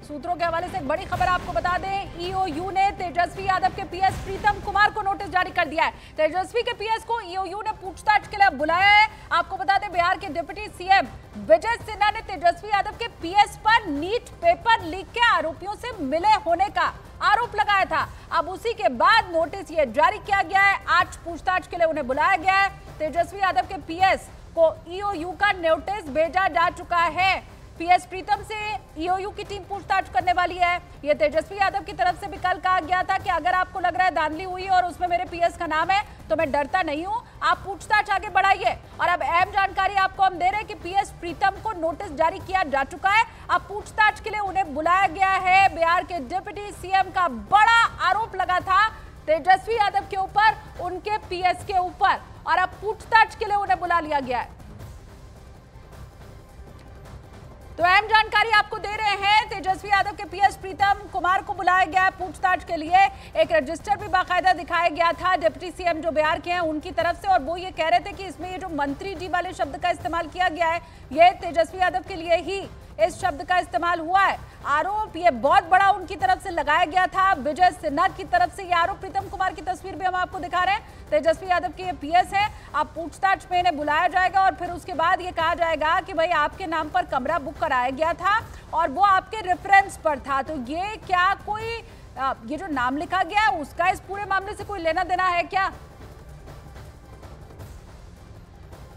सूत्रों के हवाले से एक बड़ी खबर आपको बता दें, ईओयू ने तेजस्वी यादव के पीएस प्रीतम कुमार को नोटिस जारी कर दिया है। तेजस्वी के पीएस को ईओयू ने पूछताछ के लिए बुलाया है। आपको बता दें, बिहार के डिप्टी सीएम विजय सिन्हा ने तेजस्वी यादव के पीएस पर नीट पेपर लीक के आरोपियों से मिले होने का आरोप लगाया था। अब उसी के बाद नोटिस ये जारी किया गया है। आज पूछताछ के लिए उन्हें बुलाया गया है। तेजस्वी यादव के पीएस को ईओयू का नोटिस भेजा जा चुका है। पीएस प्रीतम से ईओयू की टीम पूछताछ करने वाली है। ये तेजस्वी यादव की तरफ से भी कल कहा गया था कि अगर आपको लग रहा है धांधली हुई और उसमें मेरे पीएस का नाम है तो मैं डरता नहीं हूं, आप पूछताछ आगे बढ़ाइए। और अब अहम जानकारी आपको हम दे रहे हैं कि पीएस प्रीतम को नोटिस जारी किया जा चुका है। अब पूछताछ के लिए उन्हें बुलाया गया है। बिहार के डिप्टी सीएम का बड़ा आरोप लगा था तेजस्वी यादव के ऊपर, उनके पीएस के ऊपर, और अब पूछताछ के लिए उन्हें बुला लिया गया है। तो अहम जानकारी आपको दे रहे हैं, तेजस्वी यादव के पीएस प्रीतम कुमार को बुलाया गया है पूछताछ के लिए। एक रजिस्टर भी बाकायदा दिखाया गया था डिप्टी सीएम जो बिहार के हैं उनकी तरफ से, और वो ये कह रहे थे कि इसमें ये जो मंत्री जी वाले शब्द का इस्तेमाल किया गया है, ये तेजस्वी यादव के लिए ही इस शब्द का इस्तेमाल हुआ है। आरोप ये बहुत बड़ा उनकी तरफ से लगाया गया था, विजय सिन्हा की तरफ से ये आरोप। प्रीतम कुमार की तस्वीर भी हम आपको दिखा रहे हैं। तेजस्वी यादव के ये पीएस है। अब पूछताछ में इन्हें बुलाया जाएगा और फिर उसके बाद ये कहा जाएगा कि भाई आपके नाम पर कमरा बुक कराया गया था और वो आपके रेफरेंस पर था, तो ये क्या कोई ये जो नाम लिखा गया है उसका इस पूरे मामले से कोई लेना देना है क्या?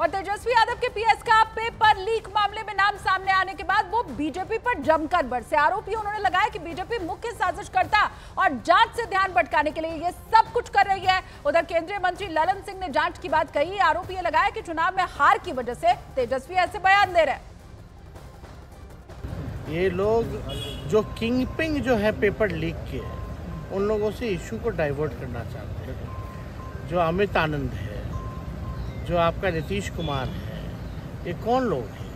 और तेजस्वी यादव के पीएस का पेपर लीक मामले में नाम सामने आने के बाद वो बीजेपी पर जमकर बरसे। आरोप ये उन्होंने लगाया कि बीजेपी मुख्य साजिशकर्ता और जांच से ध्यान भटकाने के लिए ये सब कुछ कर रही है। उधर केंद्रीय मंत्री ललन सिंह ने जांच की बात कही। आरोप ये लगाया कि चुनाव में हार की वजह से तेजस्वी ऐसे बयान दे रहे हैं। ये लोग जो किंग पिंग जो है पेपर लीक के, उन लोगों से इशू को डाइवर्ट करना चाहते हैं। जो अमित आनंद है, जो आपका नीतीश कुमार है, ये कौन लोग हैं?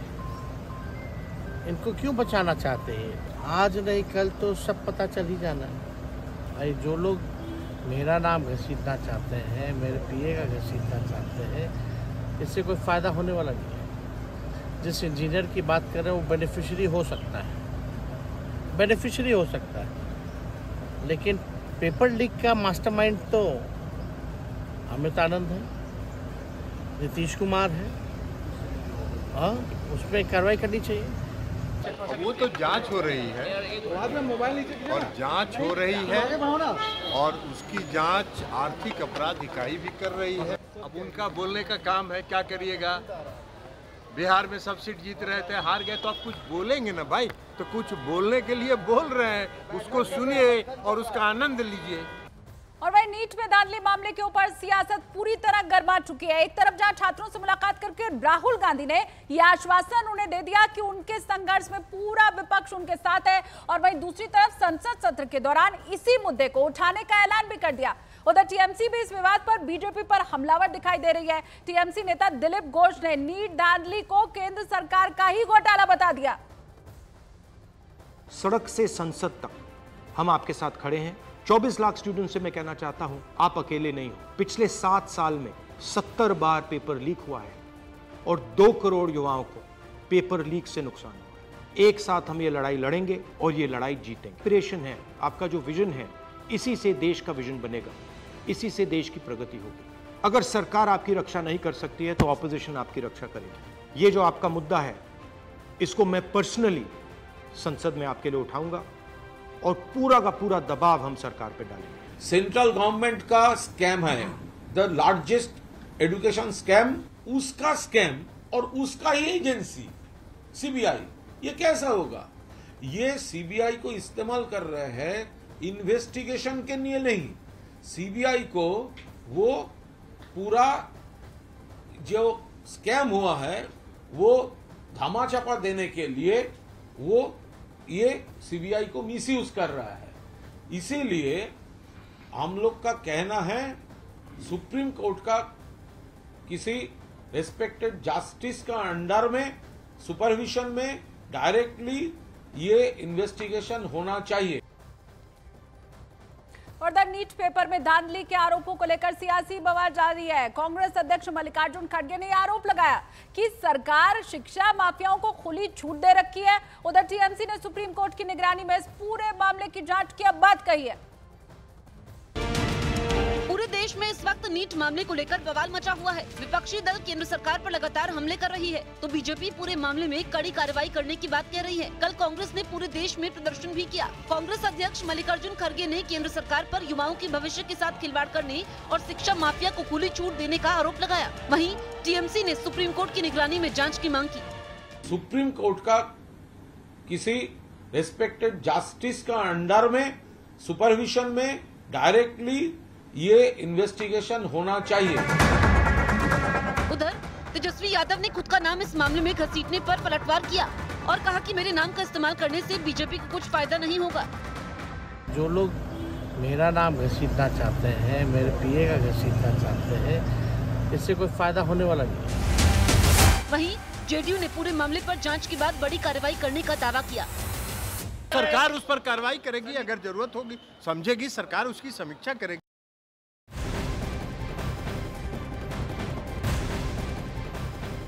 इनको क्यों बचाना चाहते हैं? आज नहीं कल तो सब पता चल ही जाना है। भाई जो लोग मेरा नाम घसीटना चाहते हैं, मेरे पीए का घसीटना चाहते हैं, इससे कोई फ़ायदा होने वाला नहीं है। जिस इंजीनियर की बात कर रहे हैं वो बेनिफिशियरी हो सकता है, बेनिफिशियरी हो सकता है, लेकिन पेपर लीक का मास्टरमाइंड तो अमित आनंद है, नीतीश कुमार है। उस पर कार्रवाई करनी चाहिए। वो तो जांच हो रही है और जांच हो रही है और उसकी जांच आर्थिक अपराध इकाई भी कर रही है। अब उनका बोलने का काम है, क्या करिएगा। बिहार में सब सीट जीत रहे थे, हार गए तो आप कुछ बोलेंगे ना भाई, तो कुछ बोलने के लिए बोल रहे हैं, उसको सुनिए और उसका आनंद लीजिए। और वही नीट में धांधली मामले के ऊपर सियासत पूरी तरह गर्मा चुकी है। एक तरफ जहां छात्रों से मुलाकात करके राहुल गांधी ने यह आश्वासन उन्हें दे दिया कि उनके संघर्ष में पूरा विपक्ष उनके साथ है, और वहीं दूसरी तरफ संसद सत्र के दौरान इसी मुद्दे को उठाने का ऐलान भी कर दिया। उधर टीएमसी भी इस विवाद पर बीजेपी पर हमलावर दिखाई दे रही है। टीएमसी नेता दिलीप घोष ने नीट धांधली को केंद्र सरकार का ही घोटाला बता दिया। सड़क से संसद तक हम आपके साथ खड़े हैं। 24 लाख स्टूडेंट से मैं कहना चाहता हूं, आप अकेले नहीं हो। पिछले 7 साल में 70 बार पेपर लीक हुआ है और 2 करोड़ युवाओं को पेपर लीक से नुकसान हुआ है। एक साथ हम ये लड़ाई लड़ेंगे और ये लड़ाई जीतेंगे। इंस्पिरेशन है, आपका जो विजन है, इसी से देश का विजन बनेगा, इसी से देश की प्रगति होगी। अगर सरकार आपकी रक्षा नहीं कर सकती है तो ऑपोजिशन आपकी रक्षा करेगी। ये जो आपका मुद्दा है, इसको मैं पर्सनली संसद में आपके लिए उठाऊंगा और पूरा का पूरा दबाव हम सरकार पे डालेंगे। सेंट्रल गवर्नमेंट का स्कैम है, द लार्जेस्ट एजुकेशन स्कैम, उसका स्कैम और उसका ही एजेंसी सीबीआई, ये कैसा होगा? ये सीबीआई को इस्तेमाल कर रहे हैं इन्वेस्टिगेशन के लिए नहीं, सीबीआई को वो पूरा जो स्कैम हुआ है वो धामाचापा देने के लिए वो ये सीबीआई को मिसयूज कर रहा है। इसीलिए हम लोग का कहना है, सुप्रीम कोर्ट का किसी रेस्पेक्टेड जस्टिस का अंडर में, सुपरविजन में डायरेक्टली ये इन्वेस्टिगेशन होना चाहिए। और उधर नीट पेपर में धांधली के आरोपों को लेकर सियासी बवाल जारी है। कांग्रेस अध्यक्ष मल्लिकार्जुन खड़गे ने आरोप लगाया कि सरकार शिक्षा माफियाओं को खुली छूट दे रखी है। उधर टीएमसी ने सुप्रीम कोर्ट की निगरानी में इस पूरे मामले की जांच की अब बात कही है। पूरे देश में इस वक्त नीट मामले को लेकर बवाल मचा हुआ है। विपक्षी दल केंद्र सरकार पर लगातार हमले कर रही है, तो बीजेपी पूरे मामले में कड़ी कार्रवाई करने की बात कह रही है। कल कांग्रेस ने पूरे देश में प्रदर्शन भी किया। कांग्रेस अध्यक्ष मल्लिकार्जुन खड़गे ने केंद्र सरकार पर युवाओं के भविष्य के साथ खिलवाड़ करने और शिक्षा माफिया को खुली छूट देने का आरोप लगाया। वहीं टीएमसी ने सुप्रीम कोर्ट की निगरानी में जाँच की मांग की। सुप्रीम कोर्ट का किसी रेस्पेक्टेड जस्टिस का अंडर में सुपरविजन में डायरेक्टली ये इन्वेस्टिगेशन होना चाहिए। उधर तेजस्वी यादव ने खुद का नाम इस मामले में घसीटने पर पलटवार किया और कहा कि मेरे नाम का इस्तेमाल करने से बीजेपी को कुछ फायदा नहीं होगा। जो लोग मेरा नाम घसीटना चाहते हैं, मेरे पीए का घसीटना चाहते हैं, इससे कोई फायदा होने वाला नहीं। वहीं जेडीयू ने पूरे मामले पर जांच के बाद बड़ी कार्रवाई करने का दावा किया। सरकार उस पर कार्रवाई करेगी, अगर जरूरत होगी समझेगी सरकार, उसकी समीक्षा करेगी।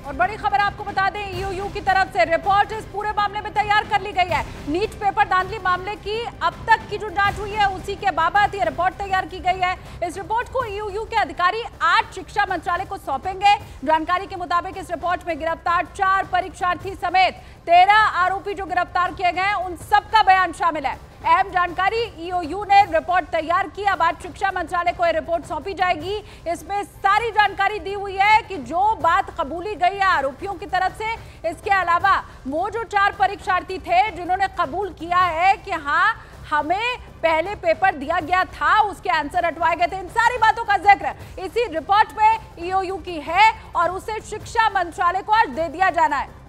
और बड़ी खबर आपको बता दें, ईओयू की तरफ से रिपोर्ट इस पूरे मामले में तैयार कर ली गई है। नीट पेपर धांधली मामले की अब तक की जो जांच हुई है उसी के बाबत ये रिपोर्ट तैयार की गई है। इस रिपोर्ट को ईओयू के अधिकारी आज शिक्षा मंत्रालय को सौंपेंगे। जानकारी के मुताबिक इस रिपोर्ट में गिरफ्तार 4 परीक्षार्थी समेत 13 आरोपी जो गिरफ्तार किए गए हैं उन सबका बयान शामिल है। अहम जानकारी, ईओयू ने रिपोर्ट तैयार की, अब आज शिक्षा मंत्रालय को यह रिपोर्ट सौंपी जाएगी। इसमें सारी जानकारी दी हुई है कि जो बात कबूली गई है आरोपियों की तरफ से, इसके अलावा वो जो 4 परीक्षार्थी थे जिन्होंने कबूल किया है कि हाँ हमें पहले पेपर दिया गया था, उसके आंसर हटवाए गए थे, इन सारी बातों का जिक्र इसी रिपोर्ट में ईओयू की है और उसे शिक्षा मंत्रालय को आज दे दिया जाना है।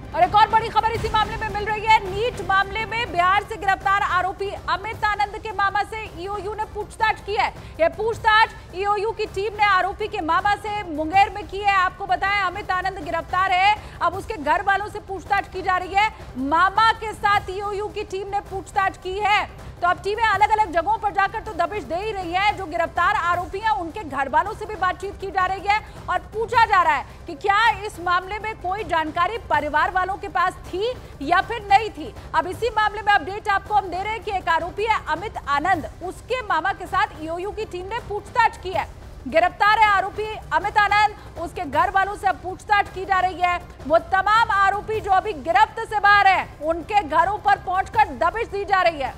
और एक और बड़ी खबर इसी मामले में मिल रही है। नीट मामले में बिहार से गिरफ्तार आरोपी अमित आनंद के मामा से ईओयू ने पूछताछ की है। यह पूछताछ ईओयू की टीम ने आरोपी के मामा से मुंगेर में की है। आपको बताएं, अमित आनंद गिरफ्तार है, अब उसके घर वालों से पूछताछ की जा रही है। मामा के साथ ईओयू की टीम ने पूछताछ की है, तो अब टीमें अलग अलग जगहों पर जाकर तो दबिश दे ही रही है। जो गिरफ्तार आरोपी हैं उनके घर वालों से भी बातचीत की जा रही है और पूछा जा रहा है कि क्या इस मामले में कोई जानकारी परिवार वालों के पास थी या फिर नहीं थी। अब इसी मामले में अपडेट आपको हम दे रहे हैं कि एक आरोपी है अमित आनंद, उसके मामा के साथ ईओयू की टीम ने पूछताछ की है। गिरफ्तार है आरोपी अमित आनंद, उसके घर वालों से पूछताछ की जा रही है। वो तमाम आरोपी जो अभी गिरफ्त से बाहर है उनके घरों पर पहुंचकर दबिश दी जा रही है।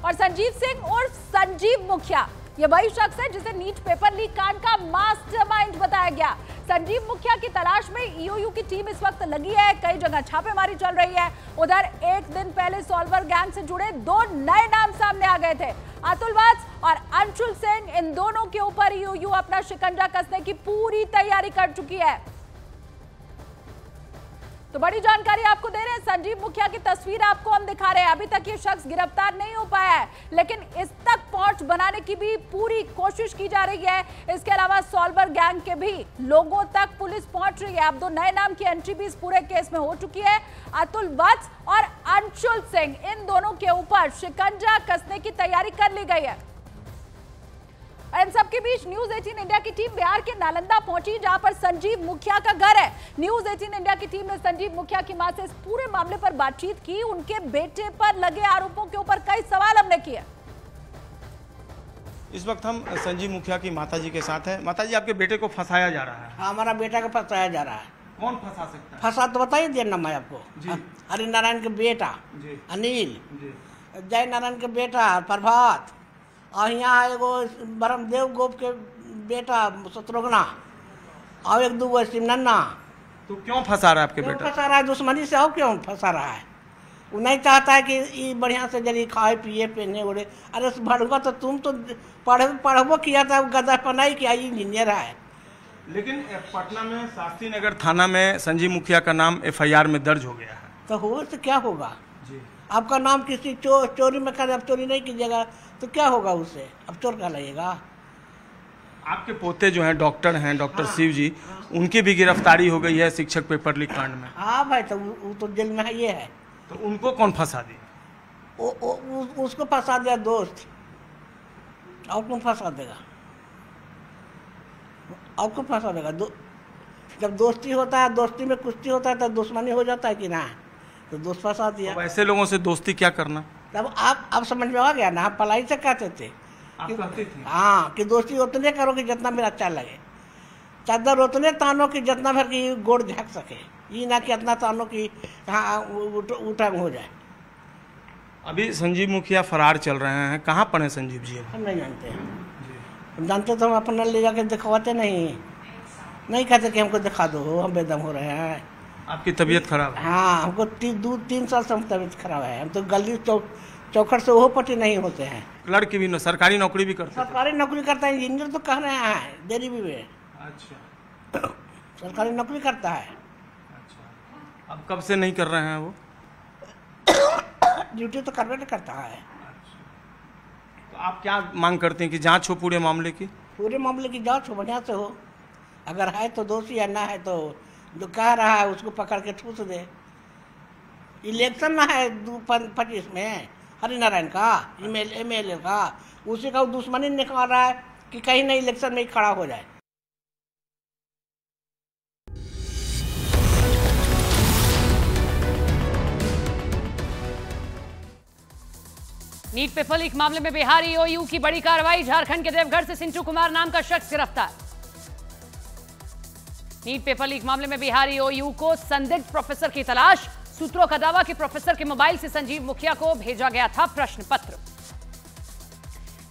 और संजीव सिंह और संजीव मुखिया, ये वही शख्स है जिसे नीट पेपर लीक कांड का मास्टरमाइंड बताया गया। संजीव मुखिया की तलाश में ईओयू की टीम इस वक्त लगी है, कई जगह छापेमारी चल रही है। उधर एक दिन पहले सॉल्वर गैंग से जुड़े 2 नए नाम सामने आ गए थे, अतुल वत्स और अंशुल सिंह। इन दोनों के ऊपर ईओयू अपना शिकंजा कसने की पूरी तैयारी कर चुकी है। तो बड़ी जानकारी आपको दे रहे हैं, संजीव मुखिया की तस्वीर आपको हम दिखा रहे हैं। अभी तक ये शख्स गिरफ्तार नहीं हो पाया है, लेकिन इस तक पहुंच बनाने की भी पूरी कोशिश की जा रही है। इसके अलावा सॉल्वर गैंग के भी लोगों तक पुलिस पहुंच रही है। अब 2 नए नाम की एंट्री भी इस पूरे केस में हो चुकी है, अतुल वत्स और अंशुल सिंह। इन दोनों के ऊपर शिकंजा कसने की तैयारी कर ली गई है। इन सबके बीच न्यूज 18 इंडिया की टीम बिहार के नालंदा पहुंची, जहां पर संजीव मुखिया का घर है। न्यूज 18 इंडिया की टीम ने संजीव मुखिया की मां से इस पूरे मामले पर बातचीत की। उनके बेटे पर लगे आरोपों के ऊपर कई सवाल हमने किए। इस वक्त हम संजीव मुखिया की माताजी के साथ हैं। माताजी, आपके बेटे को फंसाया जा रहा है। हाँ, हमारा बेटा को फंसाया जा रहा है। कौन फंसा सकता है? फंसा तो बताइए देना मैं आपको। हरि नारायण के बेटा अनिल, जय नारायण के बेटा प्रभात, और यहाँ एगो ब्रह्मदेव गोप के बेटा शत्रुघ्ना, और 1-2 सिमनन्ना। तो क्यों फंसा रहा है आपके बेटा? फंसा रहा है दुश्मनी से, और क्यों फंसा रहा है? वो नहीं चाहता है कि ये बढ़िया से जरी खाए पिए पहने उड़े। अरे भड़ुआ, तो तुम तो पढ़बो किया था, गदा पनाई किया, इंजीनियर है। लेकिन पटना में शास्त्री नगर थाना में संजीव मुखिया का नाम FIR में दर्ज हो गया है। तो हो तो क्या होगा जी? आपका नाम किसी चोरी में कर, अब चोरी नहीं कीजिएगा तो क्या होगा उससे? अब चोर का लगेगा। आपके पोते जो हैं डॉक्टर डॉक्टर शिव जी, उनकी भी गिरफ्तारी हो गई है शिक्षक पेपर लीक कांड में। हाँ भाई, तो वो तो जेल में है, ये है। तो उनको कौन फंसा दिया? उसको फंसा दिया दोस्त, और कौन फंसा देगा? और कौन फंसा देगा? जब दोस्ती होता है, दोस्ती में कुश्ती होता है, तो दुश्मनी हो जाता है कि ना, तो दोस्त फंसा दिया। तो ऐसे लोगों से दोस्ती क्या करना? तब आप समझ में आ गया ना, आप पलाई से कहते थे। कहते थे हाँ, कि दोस्ती उतने करो कि जितना मेरा अच्छा लगे, चादर उतने तानो कि जितना भर की गोड़ झक सके, ये ना कि इतना तानो कि हाँ उठंग हो जाए। अभी संजीव मुखिया फरार चल रहे हैं, कहाँ पड़े संजीव जी? हम नहीं जानते हैं, जानते तो हम अपना ले जाके दिखवाते नहीं कहते कि हमको दिखा दो, हम बेदम हो रहे हैं। आपकी तबीयत खराब है? हाँ, हमको 2-3 साल से तबीयत खराब है। हम तो गली चौखट से वो पट्टी नहीं होते हैं। लड़की भी सरकारी नौकरी भी करते हैं? सरकारी नौकरी करता है, इंजीनियर तो कह रहे हैं देरी भी में। अच्छा, सरकारी नौकरी करता है। अच्छा, अब कब से नहीं कर रहे हैं वो? ड्यूटी तो करवे नहीं करता है। तो आप क्या मांग करते हैं कि जांच हो पूरे मामले की? पूरे मामले की जांच हो, बढ़िया से हो। अगर है तो दोषी, या ना है तो जो कह रहा है उसको पकड़ के ठूस दे। इलेक्शन ना है 2025 में हरिनारायण का, एमएलए का, उसी का दुश्मनी निकाल रहा है कि कहीं ना इलेक्शन में खड़ा हो जाए। नीट पेपर लीक मामले में बिहार ईओयू की बड़ी कार्रवाई, झारखंड के देवघर से सिंटू कुमार नाम का शख्स गिरफ्तार। नीट पेपर लीक मामले में बिहार ईओयू को संदिग्ध प्रोफेसर की तलाश, सूत्रों का दावा कि प्रोफेसर के मोबाइल से संजीव मुखिया को भेजा गया था प्रश्न पत्र।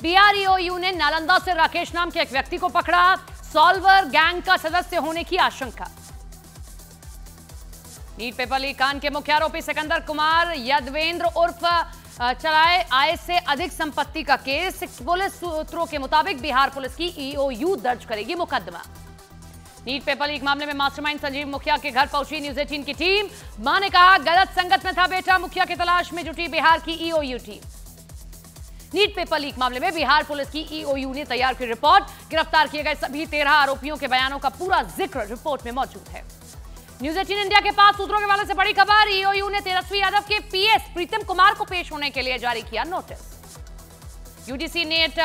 बिहार ईओयू ने नालंदा से राकेश नाम के एक व्यक्ति को पकड़ा, सॉल्वर गैंग का सदस्य होने की आशंका। नीट पेपर लीक कांड के मुख्य आरोपी सिकंदर कुमार यदवेंद्र उर्फ चलाए आय से अधिक संपत्ति का केस, पुलिस सूत्रों के मुताबिक बिहार पुलिस की ईओयू दर्ज करेगी मुकदमा। नीट पेपर लीक मामले में मास्टरमाइंड संजीव मुखिया के घर पहुंची न्यूज 18 की टीम। मां ने कहा गलत संगत में था बेटा, मुखिया की तलाश में जुटी बिहार की EOU team. NEET paper leak मामले में बिहार पुलिस की ईओयू ने तैयार की रिपोर्ट, गिरफ्तार किए गए सभी 13 आरोपियों के बयानों का पूरा जिक्र रिपोर्ट में मौजूद है। न्यूज 18 इंडिया के पास सूत्रों के हवाले से बड़ी खबर, ईओयू ने तेजस्वी यादव के पीएस प्रीतम कुमार को पेश होने के लिए जारी किया notice. UGC net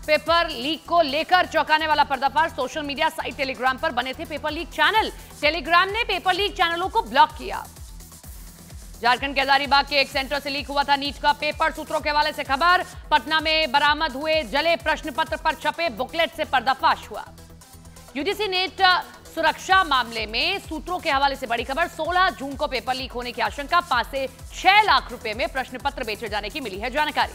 paper leak को लेकर चौंकाने वाला पर्दाफाश, सोशल मीडिया साइट टेलीग्राम पर बने थे पेपर लीक चैनल, टेलीग्राम ने पेपर लीक चैनलों को ब्लॉक किया। झारखंड के हजारीबाग के एक सेंटर से लीक हुआ था नीट का पेपर, सूत्रों के हवाले से खबर, पटना में बरामद हुए जले प्रश्न पत्र पर छपे बुकलेट से पर्दाफाश हुआ। यूजीसी नेट सुरक्षा मामले में सूत्रों के हवाले से बड़ी खबर, 16 जून को पेपर लीक होने की आशंका, 5 से 6 लाख रुपए में प्रश्न पत्र बेचे जाने की मिली है जानकारी।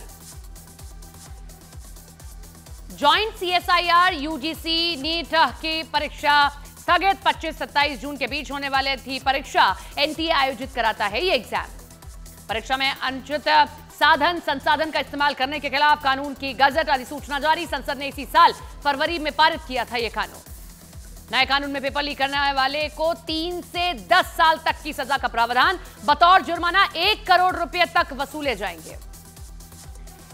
जॉइंट सीएसआईआर यूजीसी नीट की परीक्षा स्थगित, 25-27 जून के बीच होने वाले थी परीक्षा, एनटीए आयोजित कराता है ये एग्जाम। परीक्षा में अनुचित साधन संसाधन का इस्तेमाल करने के खिलाफ कानून की गजट अधिसूचना जारी, संसद ने इसी साल फरवरी में पारित किया था यह कानून। नए कानून में पेपर लीक करने वाले को 3 से 10 साल तक की सजा का प्रावधान, बतौर जुर्माना 1 करोड़ रुपए तक वसूले जाएंगे।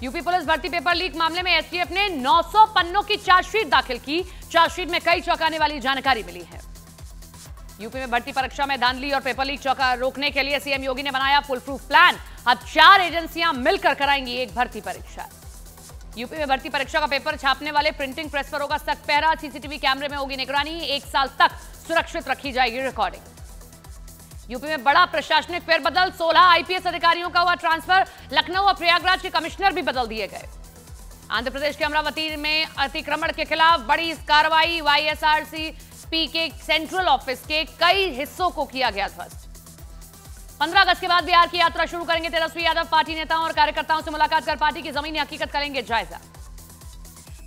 यूपी पुलिस भर्ती पेपर लीक मामले में एसटीएफ ने 900 पन्नों की चार्जशीट दाखिल की, चार्जशीट में कई चौंकाने वाली जानकारी मिली है। यूपी में भर्ती परीक्षा में धांधली और पेपर लीक रोकने के लिए सीएम योगी ने बनाया फुल प्रूफ प्लान, अब 4 एजेंसियां मिलकर कराएंगी एक भर्ती परीक्षा। यूपी में भर्ती परीक्षा का पेपर छापने वाले प्रिंटिंग प्रेस पर होगा सख्त पहरा, सीसीटीवी कैमरे में होगी निगरानी, 1 साल तक सुरक्षित रखी जाएगी रिकॉर्डिंग। यूपी में बड़ा प्रशासनिक फेरबदल, 16 आईपीएस अधिकारियों का हुआ ट्रांसफर, लखनऊ और प्रयागराज के कमिश्नर भी बदल दिए गए। आंध्र प्रदेश के अमरावती में अतिक्रमण के खिलाफ बड़ी कार्रवाई, वाईएसआरसीपी के सेंट्रल ऑफिस के कई हिस्सों को किया गया ध्वस्त। 15 अगस्त के बाद बिहार की यात्रा शुरू करेंगे तेजस्वी यादव, पार्टी नेताओं और कार्यकर्ताओं से मुलाकात कर पार्टी की जमीनी हकीकत करेंगे जायजा।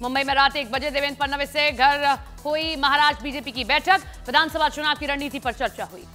मुंबई में रात 1 बजे देवेंद्र फडणवीस से घर हुई महाराष्ट्र बीजेपी की बैठक, विधानसभा चुनाव की रणनीति पर चर्चा हुई।